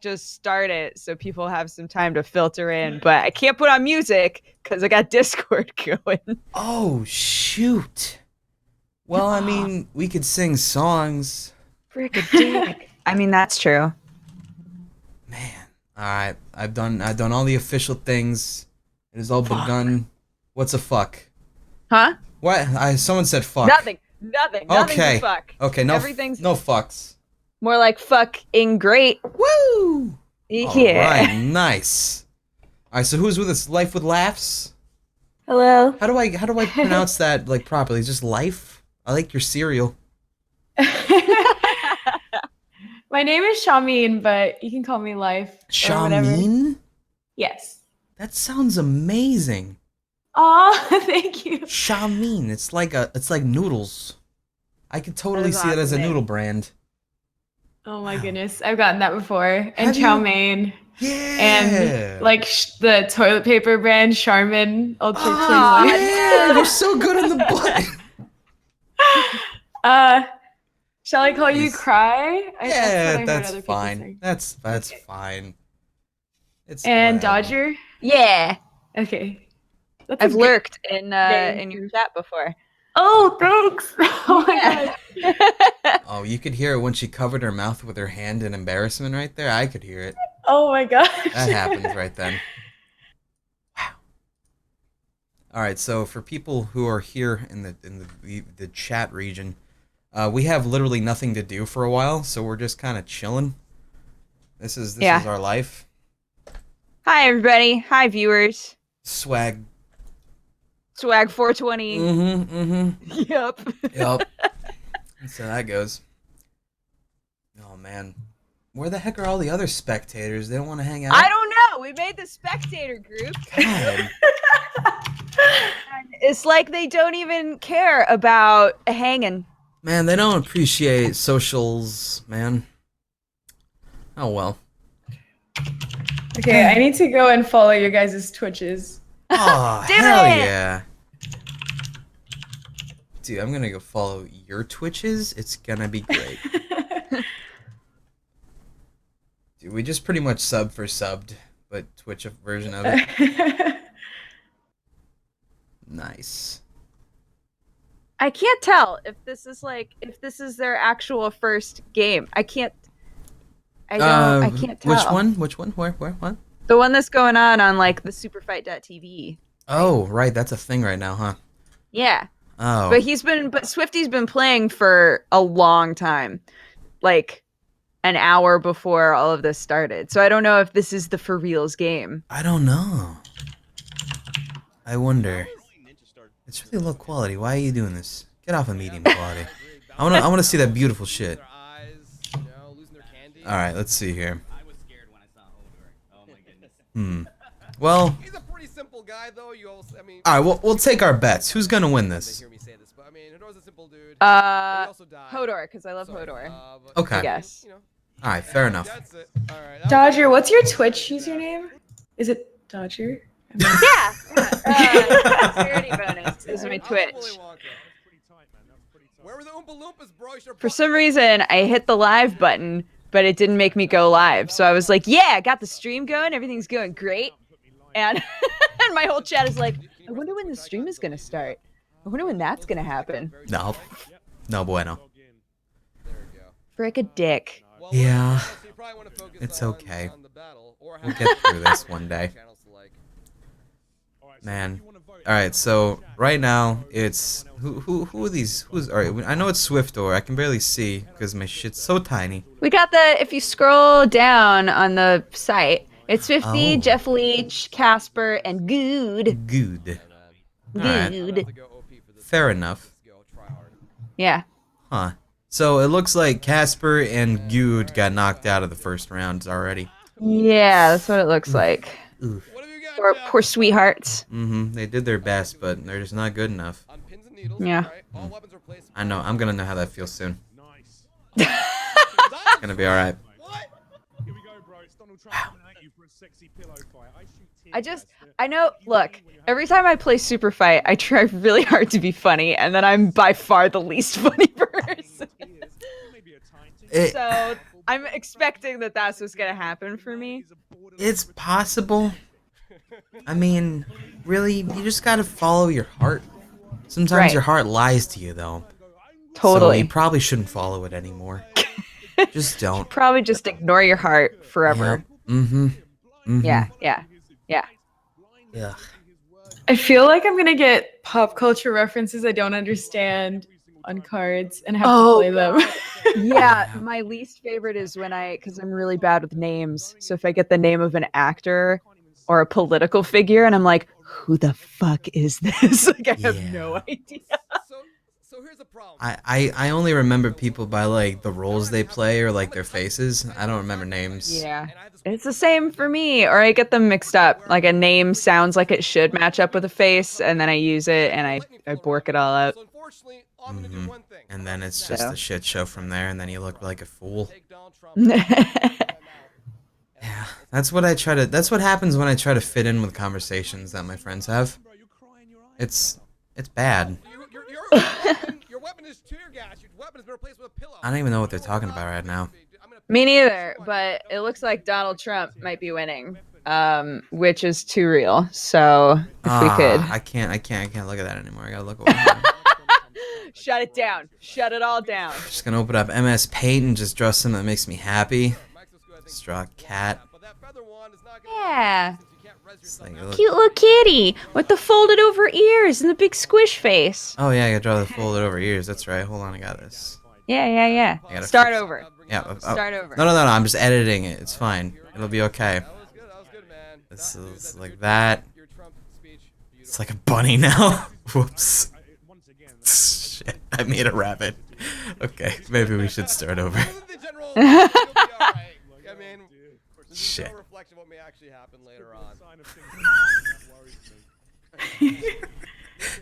just start it so people have some time to filter in, but I can't put on music because I got Discord going. Oh, shoot. Well, I mean, we could sing songs. Frick a dick. I mean, that's true. Man. Alright, I've done all the official things. It has all Fuck. begun. What's a fuck? Huh? What? Someone said fuck. Nothing. Nothing's Okay. a fuck. Okay, no Everything's no fucks. more like fucking great. Woo! Yeah. Alright, nice. Alright, so who's with us? Life with laughs? Hello. How do I pronounce that like properly? Just life? I like your cereal. My name is Shameen, but you can call me Life. Or whatever. Shameen? Yes. That sounds amazing. Aw, thank you. Shameen. It's like noodles. I could totally That is see that as a awesome. noodle brand. Oh my goodness, I've gotten that before. And Have you? chow mein. Yeah. And like the toilet paper brand Charmin Ultra Clean Oh, White. yeah, you're so good on the butt. Shall I call you Nice. Cry? Yeah, That's what I heard that's other people fine. say. That's Okay. fine. It's And whatever. Dodger? Yeah. Okay. That's a I've good lurked in name. your chat before. Oh, thanks. Oh my god. Oh, you could hear it when she covered her mouth with her hand in embarrassment right there. I could hear it. Oh my gosh. That happens right then. Wow. All right, so for people who are here in the chat region, we have literally nothing to do for a while, so we're just kind of chilling. This is our life. Hi, everybody. Hi, viewers. Swag. Swag 420. Yep. Yep. So that goes. Oh man, where the heck are all the other spectators? They don't want to hang out. I don't know. We made the spectator group. God. It's like they don't even care about hanging. Man, they don't appreciate socials, man. Oh well. Okay, I need to go and follow your guys' Twitches. Oh, Damn hell it! yeah. Dude, I'm gonna go follow your Twitches. It's gonna be great. Dude, we just pretty much sub for subbed, but Twitch version of it. Nice. I can't tell if this is their actual first game. I can't tell. Which one? Which one? Where? What? The one that's going on like the Superfight.tv. Oh, right. That's a thing right now, huh? Yeah. Oh. But Swifty's been playing for a long time. Like an hour before all of this started. So I don't know if this is the for reals game. I don't know. I wonder. It's really low quality. Why are you doing this? Get off of medium quality. I wanna see that beautiful shit. Alright, let's see here. Well, he's a pretty simple guy, though. You also, I mean, alright, we'll take our bets. Who's gonna win this? hear me say this, but I mean, Hodor's a simple dude. Hodor, because I love Hodor. Okay. Yes. You know, Alright, fair enough. that's it. All right. Dodger, what's your Twitch username? Is it Dodger? Yeah. Charity bonus is my Twitch. Where were the Oompa Loompas, bro? You should've For brought some them. reason, I hit the live button, but it didn't make me go live. So I was like, yeah, I got the stream going. Everything's going great. And, and my whole chat is like, I wonder when the stream is going to start. I wonder when that's going to happen. No. No bueno. There we go. Frick a dick. Well, Yeah. so you probably wanna focus It's on- okay. on the battle, or We'll how- get through this one day. channels to like. Man. Alright, so right now it's who are these? Alright, I know it's Swiftdoor. I can barely see because my shit's so tiny. We got if you scroll down on the site, it's 50, Oh. Jeff Leach, Casper, and Good. Good. Alright. Good. To go OP for this. Fair enough. Let's go try hard. Yeah. Huh. So it looks like Casper and Good got knocked out of the first rounds already. Yeah, that's what it looks like. Oof. What have you got, Poor, Jeff? poor sweethearts. They did their best, but they're just not good enough. On pins and needles. Yeah. Right? All weapons are placed. I know. I'm gonna know how that feels soon. Nice. It's gonna be alright. What? Here we go, bro. It's Donald Trump coming at you for a sexy pillow fight. I shoot tear I know, look, every time I play Super Fight, I try really hard to be funny, and then I'm by far the least funny person. It- So I'm expecting that that's what's gonna happen for me. It's possible. I mean, really, you just gotta follow your heart. Sometimes Right. your heart lies to you, though. Totally. So you probably shouldn't follow it anymore. Just don't. Probably just ignore your heart forever. Yep. Mm-hmm. Mm-hmm. Yeah, yeah, yeah. Yeah. I feel like I'm gonna get pop culture references I don't understand on cards and have to play them. Yeah, my least favorite is when because I'm really bad with names. So if I get the name of an actor or a political figure and I'm like, who the fuck is this? Like, I have no idea. So here's the problem. I only remember people by like the roles they play or like their faces. I don't remember names. Yeah. It's the same for me, or I get them mixed up. Like a name sounds like it should match up with a face, and then I use it and I bork it all out. So unfortunately, I'm gonna do one thing. And then it's just So. a shit show from there, and then you look like a fool. Take Donald Trump. Yeah, that's what I try to. That's what happens when I try to fit in with conversations that my friends have. It's bad. Your weapon is tear gas. Your weapon has been replaced with a pillow. I don't even know what they're talking about right now. Me neither, but it looks like Donald Trump might be winning, which is too real. So if we could I can't look at that anymore. I gotta look away. shut it down, shut it all down. Just gonna open up MS Paint and just draw something that makes me happy. Just draw a cat. Yeah, It's like, cute little kitty with the folded over ears and the big squish face. oh yeah, I gotta draw the folded over ears. That's right. Hold on, I got this. Yeah. I gotta Start fix- over. Yeah. Start over. No. I'm just editing it. It's fine. It'll be okay. That was good, man. This is like that. Your Trump speech. It's like a bunny now. Whoops. Shit, I made a rabbit. Okay, maybe we should start over. The general, you'll be all right. I mean, this is Shit. no reflection of what may actually happen later on.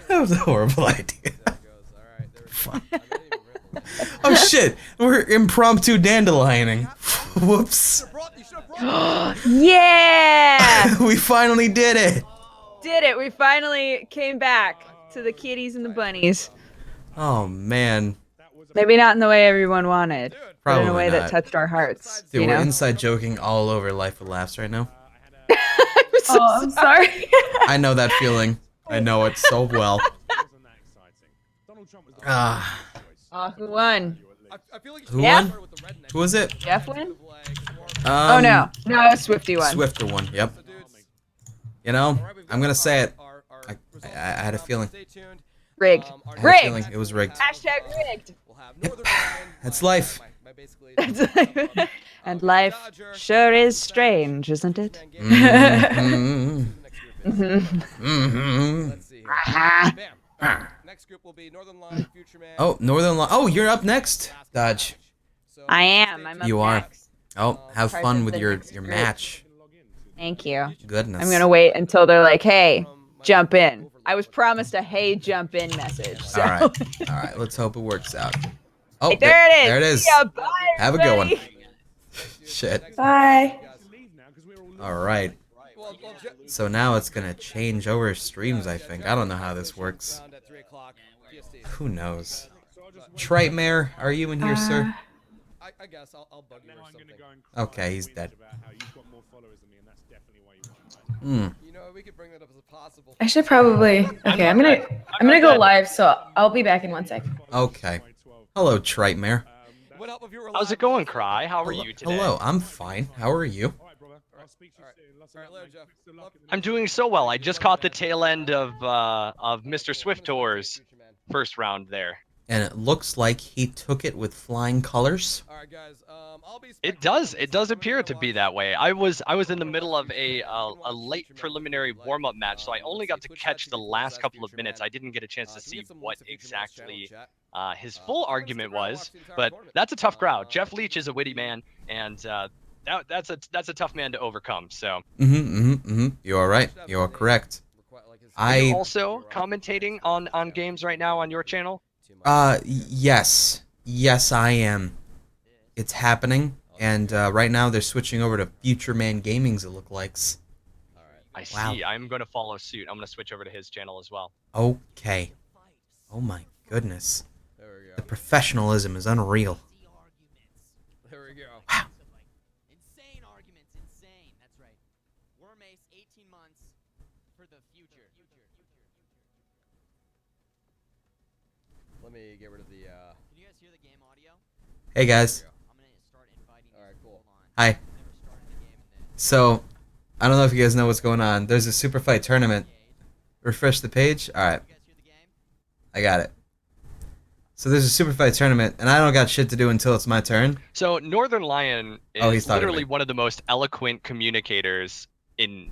That was a horrible idea. There it goes. All right. There's. I didn't even realize. Oh shit, we're impromptu dandelioning. Whoops. You should have brought Yeah, We finally did it. did it. We finally came back to the kitties and the bunnies. Oh man. Maybe not in the way everyone wanted, but in Probably a way not. that touched our hearts. Dude, you we're know? inside joking all over Life with Laughs right now. I'm so Oh, I'm sorry. I know that feeling. I know it so well. Ah, Who won? I feel like who Yeah. won? with the redneck. Who was it? Jeff win? Um, Oh no, no, Swifty won. Swifter won. Yep. So, dudes, You know, I'm gonna say it. our I had a feeling. Stay tuned. Rigged. Our I had a Rigged. feeling it was rigged. Hashtag rigged. We'll have Northern Lion, That's my- life. my basically And life sure is strange, isn't it? Mhm. Mm-hmm. Mhm. Let's see here. Bam. Next group will be Northern Lion, Future Man. Oh, Northern Li Oh, you're up next, Dodge. So, I am. I'm up You are. next. Oh, have Part fun of with the your next your group. match. Thank you. Goodness. I'm gonna wait until they're like, "Hey, jump in." I was promised a "Hey, jump in" message. So. All right. All right. Let's hope it works out. Oh, Hey, there it is. There it is. See ya. Bye, Have a good one. everybody. Shit. Bye. All right. So now it's gonna change over streams. I think. I don't know how this works. Who knows? Trightmare, are you in here, sir? I guess I'll bug you or something. Okay, he's dead. You know, we could bring that up as a possible. I should probably. Okay, I'm gonna go live, so I'll be back in 1 sec. Okay. Hello, Trightmare. Would help if you were How's it going, Cry? How are you today? Hello, I'm fine. How are you? All right, later, Jeff. Love- I'm doing so well. I just caught the tail end of Mr. Swiftor's Future Man. first round there. And it looks like he took it with flying colors. All right, guys. I'll be. It does appear to be that way. I was in the middle of a late preliminary warm-up match, so I only got to catch the last couple of minutes. I didn't get a chance to see what exactly his full argument was, but that's a tough crowd. Jeff Leach is a witty man, and that's a tough man to overcome. So You are right. You are correct. are you I also commentating on games right now on your channel? Yes, I am. It's happening, and right now they're switching over to Future Man Gaming's. It look likes. I see. Wow. I'm going to follow suit. I'm going to switch over to his channel as well. Okay. Oh my goodness. There we The go. professionalism is unreal. There we go. Wow. Wormace 18 months for the future. Let me get rid of the. Can you guys hear the game audio? Hey guys. I'm gonna start inviting. All right, cool. Hi. Never started the game and then. So, I don't know if you guys know what's going on. There's a Superfight Tournament. Refresh the page. All right. You guys hear the game? I got it. So there's a Superfight Tournament, and I don't got shit to do until it's my turn. So Northern Lion Oh, he's is talking to literally me. one of the most eloquent communicators in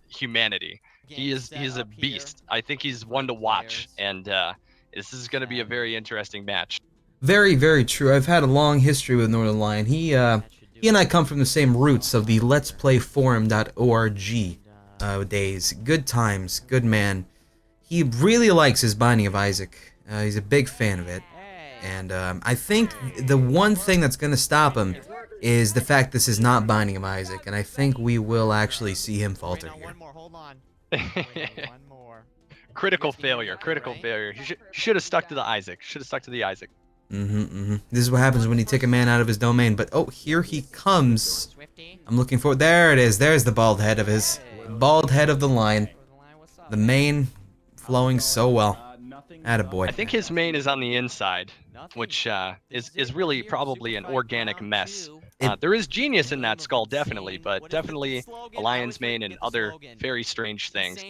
humanity. He's a beast. I think he's one to watch, and this is going to be a very interesting match. Very, very true. I've had a long history with Northern Lion. He and I come from the same roots of the Let's Play Forum.org days. Good times, good man. He really likes his Binding of Isaac. He's a big fan of it. And I think the one thing that's going to stop him is the fact this is not Binding of Isaac. And I think we will actually see him falter Wait, no, here. one more. Hold on. Wait, one more. Critical failure. Critical failure. He should have stuck to the Isaac. Should have stuck to the Isaac. This is what happens when you take a man out of his domain. But oh, here he comes. Swifty. I'm looking for. There it is. There's the bald head of his. Bald head of the lion. The mane flowing so well. Attaboy. I think his mane is on the inside, which is really probably an organic mess. There is genius in that skull, definitely, but definitely a lion's mane and other very strange things.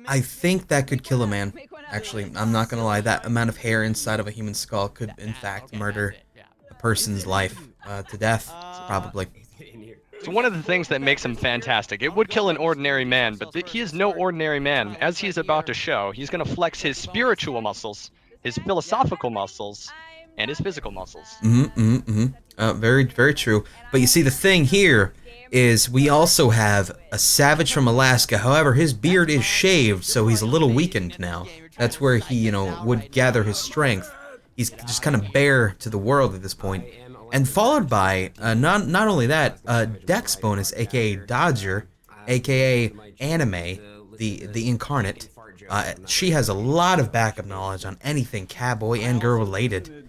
I think that could kill a man. Actually, I'm not gonna lie. That amount of hair inside of a human skull could, in fact, murder a person's life to death, probably. So one of the things that makes him fantastic, it would kill an ordinary man, but he is no ordinary man. As he's about to show, he's going to flex his spiritual muscles, his philosophical muscles, and his physical muscles. Very, very true. But you see, the thing here is we also have a savage from Alaska. However, his beard is shaved, so he's a little weakened now. That's where he, you know, would gather his strength. He's just kind of bare to the world at this point. And followed by, not only that, Dex bonus, aka Dodger, aka Anime, the incarnate. She has a lot of backup knowledge on anything cowboy and girl related.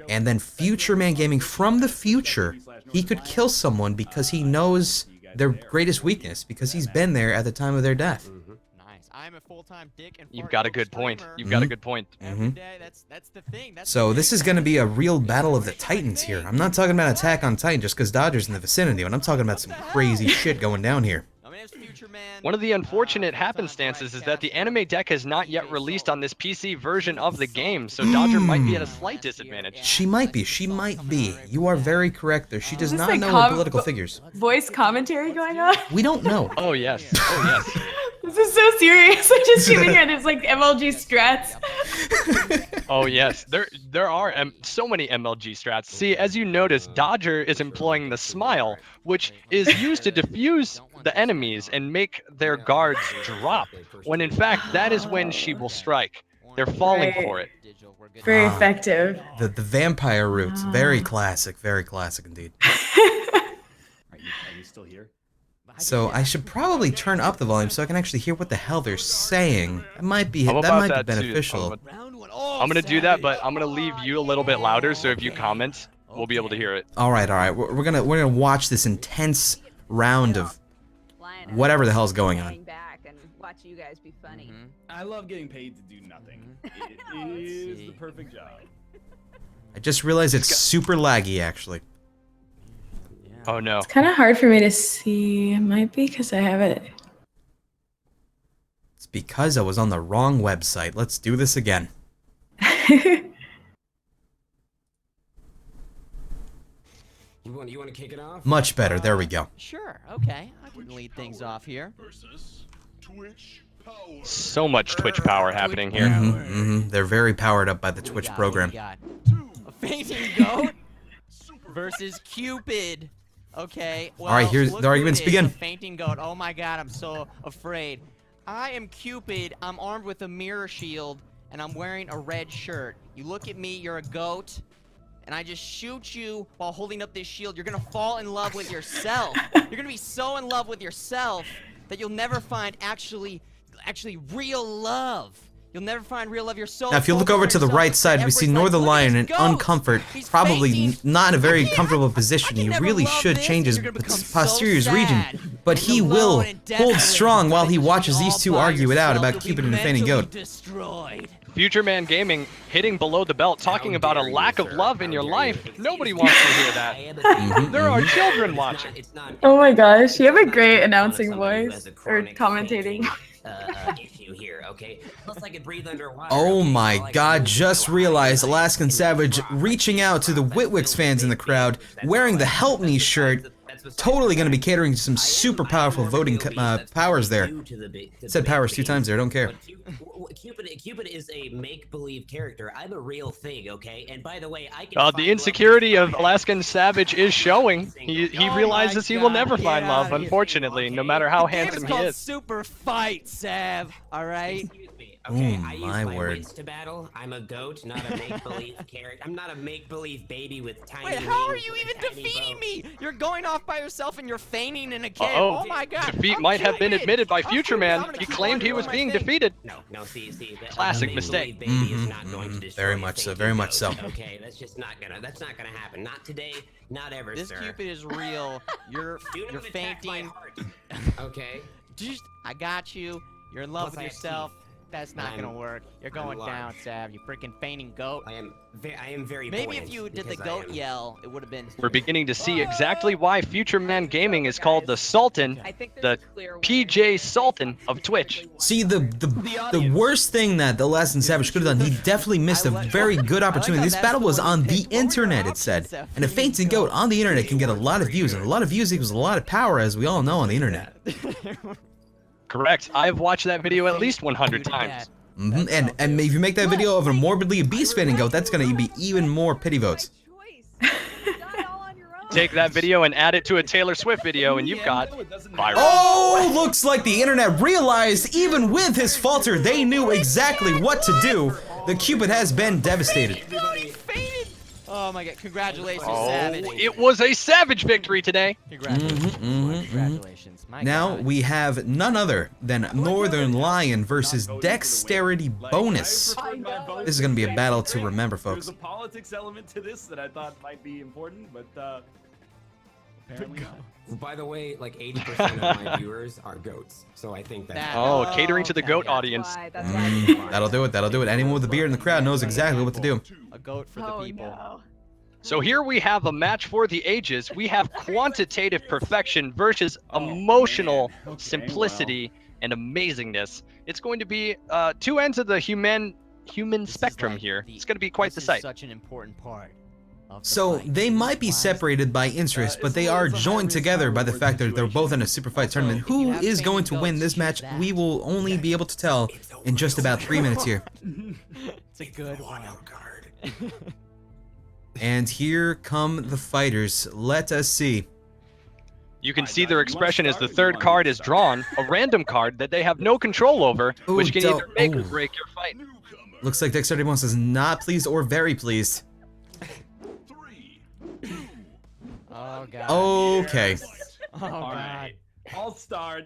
And then Future Man Gaming from the future. He could kill someone because he knows their greatest weakness, because he's been there at the time of their death. Nice. I'm a full-time dick and You've got a good point. You've got a good point. Every day, that's the thing. That's So the this thing. is going to be a real battle of the Titans here. I'm not talking about Attack on Titan just because Dodger's in the vicinity, but I'm talking about some crazy shit going down here. I mean, it's Future Man. One of the unfortunate happenstances is that the anime deck has not yet released on this PC version of the game, so Dodger might be at a slight disadvantage. She might be. She might be. You are very correct there. She does Is this not like know her political figures. Voice commentary going on? We don't know. Oh yes. Oh yes. This is so serious. I'm just sitting here. There's like MLG strats. Oh yes, there are so many MLG strats. See, as you notice, Dodger is employing the smile, which is used to diffuse the enemies and make their guards drop, when in fact that is when she will strike. They're falling for it. Very effective. The vampire roots. Very classic. Very classic indeed. Are you still here? So I should probably turn up the volume so I can actually hear what the hell they're saying. That might be I'm that about might be that too. beneficial. I'm gonna do that, but I'm gonna leave you a little bit louder, so if you comment, we'll be able to hear it. All right. We're gonna watch this intense round of whatever the hell's going on. Back and watch you guys be funny. I love getting paid to do nothing. It is the perfect job. I just realized it's super laggy actually. Oh no. It's kind of hard for me to see. It might be because I have it. It's because I was on the wrong website. Let's do this again. You want to kick it off? Much better. There we go. Sure. Okay. I can lead things off here. So much Twitch power happening here. They're very powered up by the Twitch program. A fainting goat versus Cupid. Okay. Well, All right, here's look the who arguments it is, begin. a fainting goat. Oh my God, I'm so afraid. I am Cupid. I'm armed with a mirror shield, and I'm wearing a red shirt. You look at me, you're a goat, and I just shoot you while holding up this shield. You're gonna fall in love with yourself. You're gonna be so in love with yourself that you'll never find actually real love. You'll never find real love. You're so. Now, if you look over to the right side, we see Northern Lion in uncomfort, probably not in a very comfortable position. He really should change his posterior's region, but he will hold strong while he watches these two argue it out about Cupid and the Fainting Goat. Future Man Gaming hitting below the belt, talking about a lack of love in your life. Nobody wants to hear that. There are children watching. Oh my gosh, you have a great announcing voice or commentating. Issue here, okay? Plus I could breathe underwater. Oh my god, just realized Alaskan Savage reaching out to the Witwix fans in the crowd, wearing the Help Me shirt, totally going to be catering to some super powerful voting powers there. Said powers 2 times there, don't care. Cupid is a make-believe character. I'm a real thing, okay? And by the way, I can The insecurity of Alaskan Savage is showing. He realizes he will never find love, unfortunately, no matter how handsome he is. Superfight, Sav. All right. Okay, Oh, I use my my word. wits to battle. I'm a goat, not a make-believe character. I'm not a make-believe baby with tiny Wait, how are wings you with a even tiny defeating bow. me? You're going off by yourself and you're feigning in a cave. Uh-oh. Oh my god. Defeat I'm might have been Cupid. admitted by I'm Future Cupid. Man. I'm gonna He keep claimed he doing was my being thing. defeated. No, see, that Classic make-believe mistake. baby is not going to destroy Very a much so, fainting very much goat, so. Okay, that's not gonna happen. Not today, not ever, This sir. Cupid is real. You're Do not attack my fainting. heart. Okay. Just, I got you. You're in love Plus, with I have yourself. teeth. That's not I'm- gonna work. You're I'm going down, large. Sav. You freaking fainting goat. I am very Maybe buoyant if you did the because I goat am- yell, it would have been. We're beginning to see exactly why Future Man Gaming is called the Sultan, I think the there's a clear winner. PJ Sultan of Twitch. See, the worst thing that the Alaskan Savage could have done, he definitely missed a very good opportunity. This battle was on the internet, it said. And a fainting goat on the internet can get a lot of views, and a lot of views equals a lot of power, as we all know on the internet. Correct. I've watched that video at least 100 times. And if you make that video of a morbidly obese fainting goat, that's gonna be even more pity votes. Take that video and add it to a Taylor Swift video, and you've got viral. Oh, looks like the internet realized, even with his falter, they knew exactly what to do. The Cupid has been devastated. Oh my god! Congratulations, Oh, Savage. it was a savage victory today. Congratulations. Congratulations. My Now God. we have none other than Northern Lion versus Dexterity Bonus. This is gonna be a battle to remember, folks. There's a politics element to this that I thought might be important, but apparently not. By the way, like 80% of my viewers are goats, so I think that. Oh, catering to the okay. goat audience. That'll do it, that'll do it. Anyone with a beard in the crowd knows exactly what to do. A goat for the people. No. So here we have a match for the ages. We have quantitative perfection versus emotional simplicity and amazingness. It's going to be 2 ends of the human spectrum here. It's going to be quite the This is sight. such an important part. Of the So fight. they might be separated by interest, but they are joined together by the fact that they're both in a Superfight Tournament. Who is going to win this match? We will only be able to tell in just about 3 minutes here. It's a good one. And here come the fighters. Let us see. You can see their expression as the third card is drawn, a random card that they have no control over, Ooh, which can either make or ooh. break your fight. Looks like Dexterity Bonus is not pleased or very pleased. Oh god. Okay. Oh god. Alright, I'll start.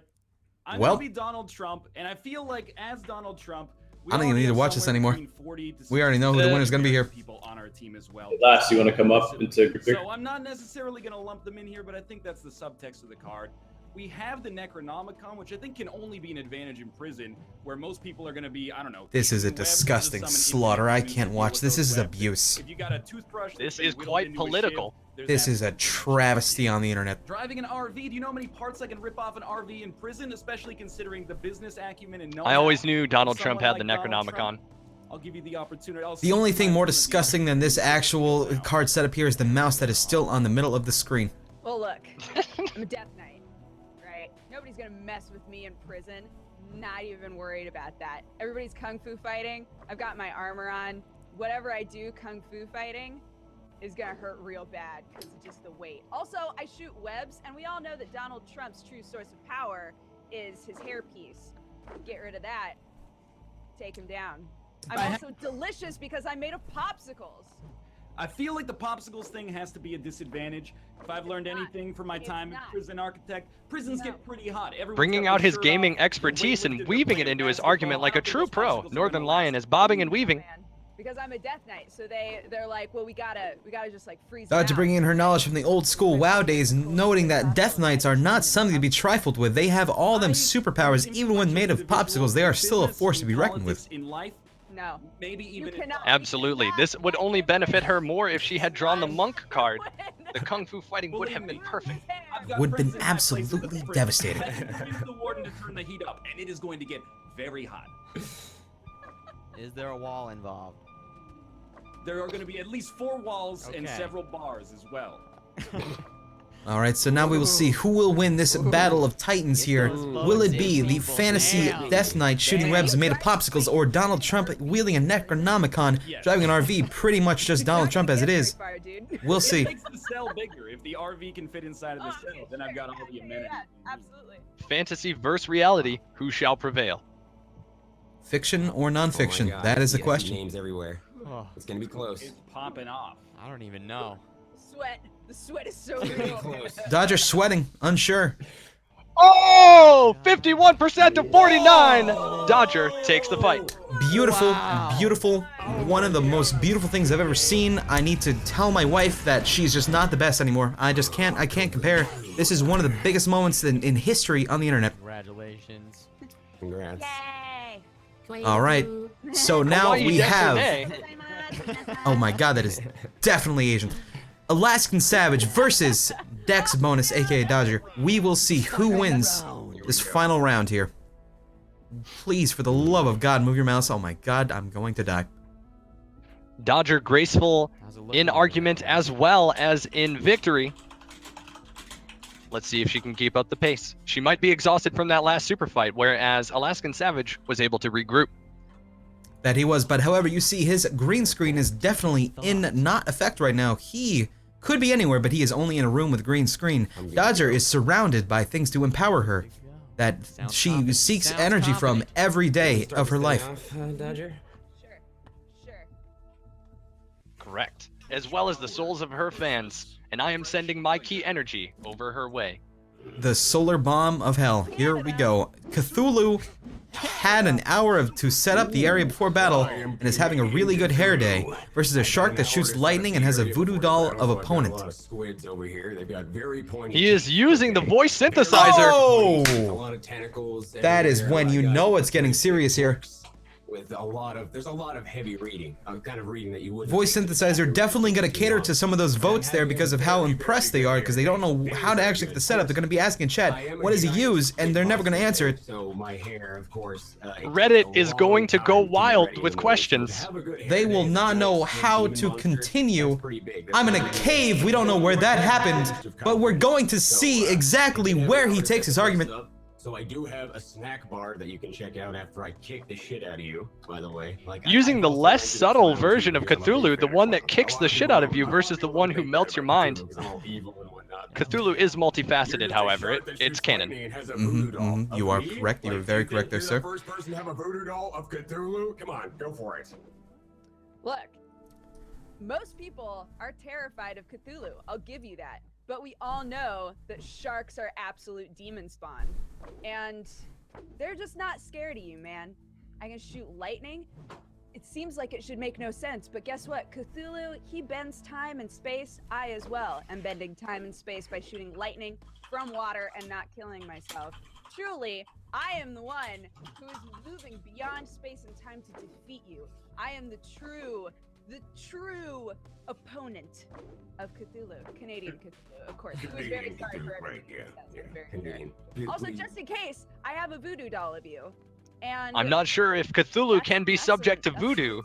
I'm Well- gonna be Donald Trump, and I feel like as Donald Trump, we I don't even already need to have watch this somewhere anymore. between 40 to We already know who the 60 winner's gonna be here. people on our team as well. Last, you want to come up into group? So I'm not necessarily going to lump them in here, but I think that's the subtext of the card. We have the Necronomicon, which I think can only be an advantage in prison, where most people are going to be, I don't know. This is a using webs to disgusting summon slaughter. I infinite can't enemies watch with this. those This is webs. abuse. If you got a toothbrush that's This been is whittled quite into a political. shiv, there's This that. is a travesty on the internet. Driving an RV, do you know how many parts I can rip off an RV in prison, especially considering the business acumen and I always know-how knew Donald of Trump someone had the like Donald Necronomicon. Trump? I'll give you the opportunity. The only thing more disgusting than this actual card setup here is the mouse that is still on the middle of the screen. Well, look, I'm a Death Knight, right? Nobody's gonna mess with me in prison. Not even worried about that. Everybody's kung fu fighting. I've got my armor on. Whatever I do kung fu fighting is gonna hurt real bad because of just the weight. Also, I shoot webs, and we all know that Donald Trump's true source of power is his hairpiece. Get rid of that. Take him down. I'm also delicious because I'm made of popsicles. I feel like the popsicles thing has to be a disadvantage. If I've learned anything from my time in Prison Architect, prisons get pretty hot. Everyone's Bringing got out their his shirt gaming off, expertise they're and weightlifted, weaving they're it into his playing argument like a basketball. true How pro. could those Northern popsicles Lion is bobbing and weaving. Man, because I'm a Death Knight, so they're like, well, we gotta just like freeze. Dodger bringing in her knowledge from the old school WoW days, noting that Death Knights are not something to be trifled with. They have all them superpowers, even when made of popsicles. They are still a force to be reckoned with. In life, No. maybe even in Absolutely. This would only benefit her more if she had drawn the monk card. The kung fu fighting would have been perfect. Would have been absolutely devastating. Convince the warden to turn the heat up, and it is going to get very hot. Is there a wall involved? There are going to be at least 4 walls and Okay. several bars as well. Alright, so now we will see who will win this battle of titans here. Will it be the fantasy Death Knight shooting webs made of popsicles, or Donald Trump wielding a Necronomicon, driving an RV, pretty much just Donald Trump as it is? We'll see. It makes the cell bigger. If the RV can fit inside of the cell, then I've got all the amenities. Absolutely. Fantasy versus reality. Who shall prevail? Fiction or non-fiction? That is the question. Names everywhere. Oh, It's gonna be close. It's popping off. I don't even know. Sweat. The sweat is so real. Dodger sweating, unsure. Oh! 51% to 49! Dodger takes the fight. Beautiful, beautiful. One of the most beautiful things I've ever seen. I need to tell my wife that she's just not the best anymore. I can't compare. This is one of the biggest moments in history on the internet. Congratulations. Congrats. Yay. Alright, so now Kawaii we have... Dexter Oh my god, that is definitely Asian. Alaskan Savage versus Dex Bonus, aka Dodger. We will see who wins this final round here. Please, for the love of God, move your mouse. Oh my god, I'm going to die. Dodger graceful in argument as well as in victory. Let's see if she can keep up the pace. She might be exhausted from that last super fight, whereas Alaskan Savage was able to regroup. That he was, but however, you see his green screen is definitely in not effect right now. He could be anywhere, but he is only in a room with green screen. Dodger is surrounded by things to empower her that she seeks energy from every day of her life. Dodger? Sure. Correct. As well as the souls of her fans. And I am sending my key energy over her way. The solar bomb of hell. Here we go. Cthulhu had an hour to set up the area before battle and is having a really good hair day versus a shark that shoots lightning and has a voodoo doll of opponent. He is using the voice synthesizer. Oh! That That is when you know it's getting serious here. With there's a lot of heavy reading. Kind of reading that you wouldn't. Voice synthesizer definitely gonna cater to some of those votes there because of how impressed they are, because they don't know how to actually get the setup. They're gonna be asking chat, what does he use? And they're never gonna answer it. So my hair, of course. Reddit is going to go wild with questions. They will not know how to continue. I'm in a cave, we don't know where that happened, but we're going to see exactly where he takes his argument. So I do have a snack bar that you can check out after I kick the shit out of you, by the way. Using the less subtle version of Cthulhu, the one that kicks the shit out of you versus the one who melts your mind. Cthulhu is multifaceted, however. It's canon. You are correct. You are very correct there, sir. First person to have a voodoo doll of Cthulhu? Come on, go for it. Look, most people are terrified of Cthulhu. I'll give you that. But we all know that sharks are absolute demon spawn. And they're just not scared of you, man. I can shoot lightning. It seems like it should make no sense, but guess what? Cthulhu, he bends time and space. I as well am bending time and space by shooting lightning from water and not killing myself. Truly, I am the one who is moving beyond space and time to defeat you. I am the true opponent of Cthulhu, Canadian Cthulhu, of course. Who is very sorry for everything. Also, just in case, I have a voodoo doll of you, and I'm not sure if Cthulhu can be subject to voodoo.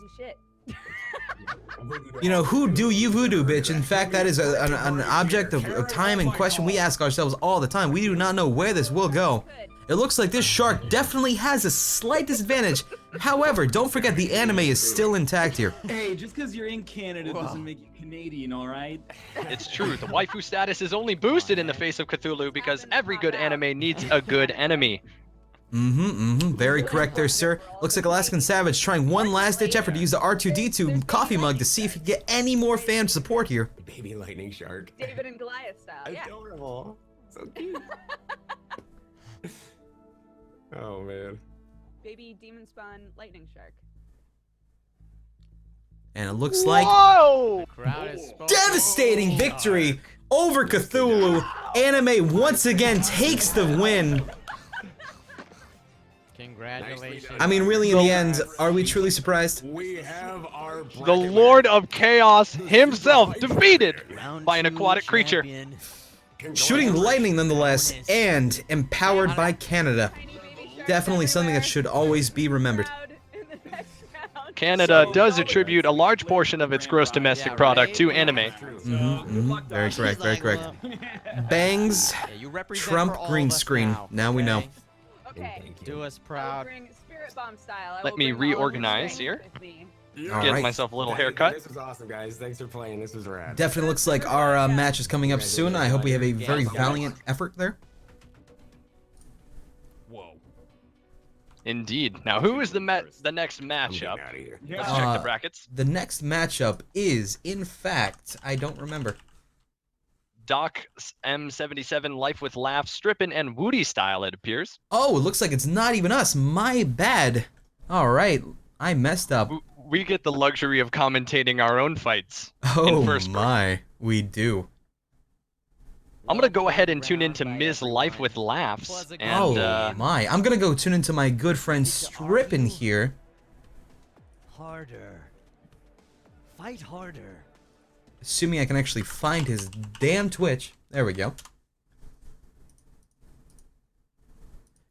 You know, who do you voodoo, bitch? In fact, that is an object of time and question we ask ourselves all the time. We do not know where this will go. It looks like this shark definitely has a slight disadvantage. However, don't forget the anime is still intact here. Hey, just because you're in Canada doesn't make you Canadian, alright? It's true, the waifu status is only boosted in the face of Cthulhu because every good anime needs a good enemy. Very correct there, sir. Looks like Alaskan Savage trying one last-ditch effort to use the R2-D2 coffee mug to see if he can get any more fan support here. Baby lightning shark. David and Goliath style. Yeah. Adorable. So cute. Oh man. Baby demon spawn lightning shark. And it looks like devastating victory over Cthulhu. Anime once again takes the win. Congratulations. I mean, really, in the end, are we truly surprised? We have our The Lord of Chaos himself defeated by an aquatic creature. Shooting lightning nonetheless, and empowered by Canada. Definitely something that should always be remembered. Canada does attribute a large portion of its gross domestic product to anime. Very correct, very correct. Bangs, Trump green screen. Now we know. Okay. Do us proud. Spirit bomb style. Let me reorganize here. Get Alright. myself a little haircut. This was awesome, guys. Thanks for playing. This was rad. Definitely looks like our match is coming up soon. I hope we have a very valiant effort there. Whoa. Indeed. Now, who is the next matchup? Out of here. Let's check the brackets. The next matchup is, in fact, I don't remember. Doc M77, Life with Laughs, Strippin' and Woody style, it appears. Oh, it looks like it's not even us. My bad. Alright, I messed up. We get the luxury of commentating our own fights. Oh in first my, we do. I'm gonna go ahead and tune into Ms. Life with Laughs. And, Oh my, I'm gonna go tune into my good friend Strippin' here. Harder. Fight harder. Assuming I can actually find his damn Twitch. There we go.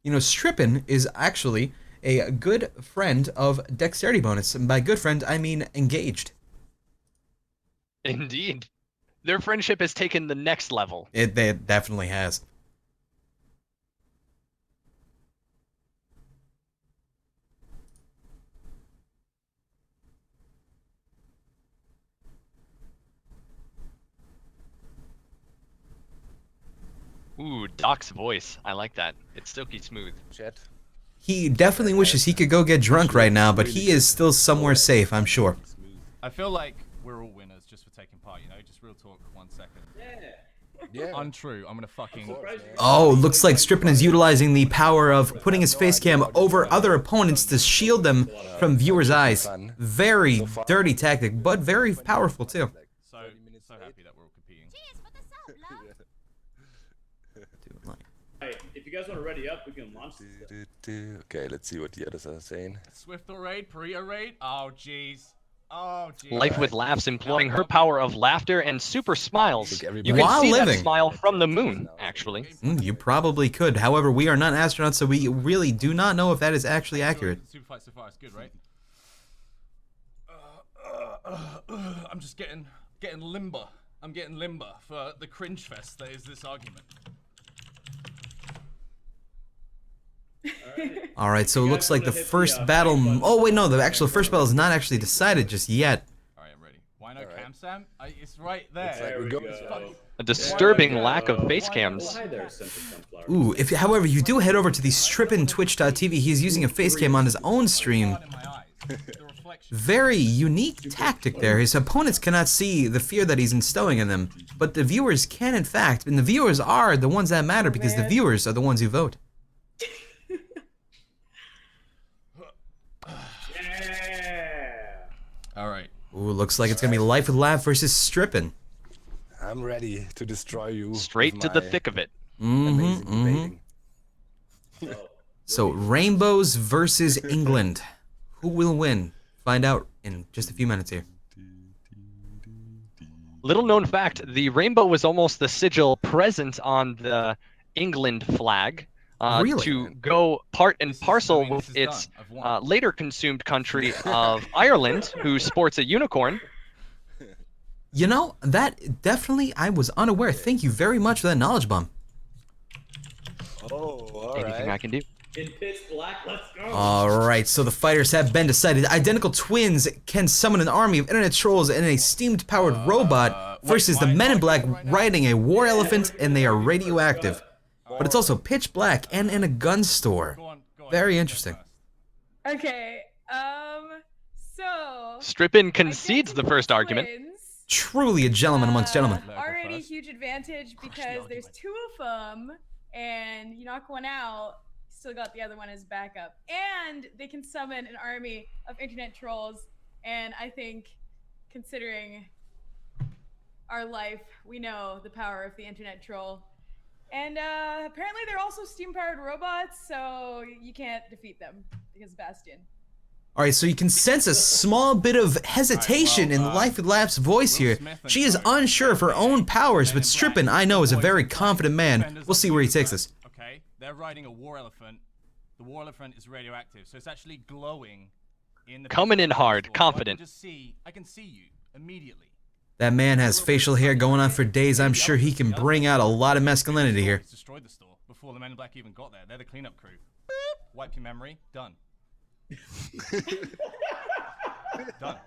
You know, Strippin' is actually a good friend of Dexterity Bonus. And by good friend, I mean engaged. Indeed. Their friendship has taken the next level. It definitely has. Ooh, Doc's voice. I like that. It's silky smooth. He definitely wishes he could go get drunk right now, but he is still somewhere safe, I'm sure. I feel like we're all winners just for taking part, you know? Just real talk, 1 second. Yeah. Untrue. I'm gonna fucking... Oh, looks like Strippin' is utilizing the power of putting his face cam over other opponents to shield them from viewers' eyes. Very dirty tactic, but very powerful too. So happy that we're all competing. Hey, if you guys want to ready up, we can launch this. Okay, let's see what the others are saying. Swift or raid? Burrito raid? Oh, jeez. Oh, jeez. Life with Laughs employing her power of laughter and super smiles. You can While see living. that smile from the moon, actually. You probably could. However, we are not astronauts, so we really do not know if that is actually accurate. Superfight so far is good, right? I'm just getting limber. I'm getting limber for the cringe fest that is this argument. Alright, so it looks like the first battle... Oh, wait, no, the actual first battle is not actually decided just yet. Alright, I'm ready. Why no cam, Sam? It's right there. There we go. A disturbing lack of face cams. Ooh, however, you do head over to the strippintwitch.tv, he's using a face cam on his own stream. Very unique tactic there. His opponents cannot see the fear that he's instilling in them, but the viewers can, in fact, and the viewers are the ones that matter because the viewers are the ones who vote. Alright. Ooh, looks like it's gonna be Life with Laugh versus Strippin'. I'm ready to destroy you. Straight to the thick of it. So, Rainbows versus England. Who will win? Find out in just a few minutes here. Little known fact, the rainbow was almost the sigil present on the England flag. Really? To go part and parcel with its later consumed country of Ireland, who sports a unicorn. You know, that definitely, I was unaware. Thank you very much for that knowledge bomb. Oh, Anything I can do. In pitch black, let's go. Alright, so the fighters have been decided. Identical twins can summon an army of internet trolls and a steam-powered robot versus the Men in Black riding a war elephant, and they are radioactive. But it's also pitch black and in a gun store. Very interesting. Okay. So. Strippin concedes the first argument. Truly a gentleman amongst gentlemen. Already huge advantage because there's 2 of them, and you knock one out, still got the other one as backup, and they can summon an army of internet trolls. And I think, considering our life, we know the power of the internet troll. And apparently they're also steam-powered robots, so you can't defeat them because Bastion. All right, so you can sense a small bit of hesitation in Life with Laugh's voice here. She is unsure of her own powers, but Strippin, I know, is a very confident man. We'll see where he takes us. Okay, they're riding a war elephant. The war elephant is radioactive, so it's actually glowing in the. Coming in hard, confident. I can see you immediately. That man has facial hair going on for days. I'm sure he can bring out a lot of masculinity here. Destroyed the store before the Men in Black even got there. They're the cleanup crew. Boop. Wipe your memory. Done. Done.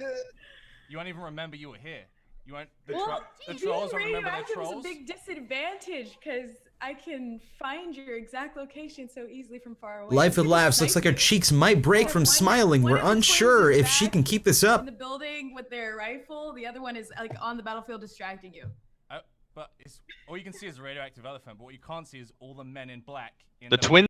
You won't even remember you were here. You won't. The trolls won't remember their trolls. Is a big disadvantage because I can find your exact location so easily from far away. Life with Laughs looks like her cheeks might break from smiling. We're unsure if she can keep this up. In the building with their rifle, the other one is like on the battlefield distracting you. But all you can see is a radioactive elephant. But what you can't see is all the Men in Black in the twin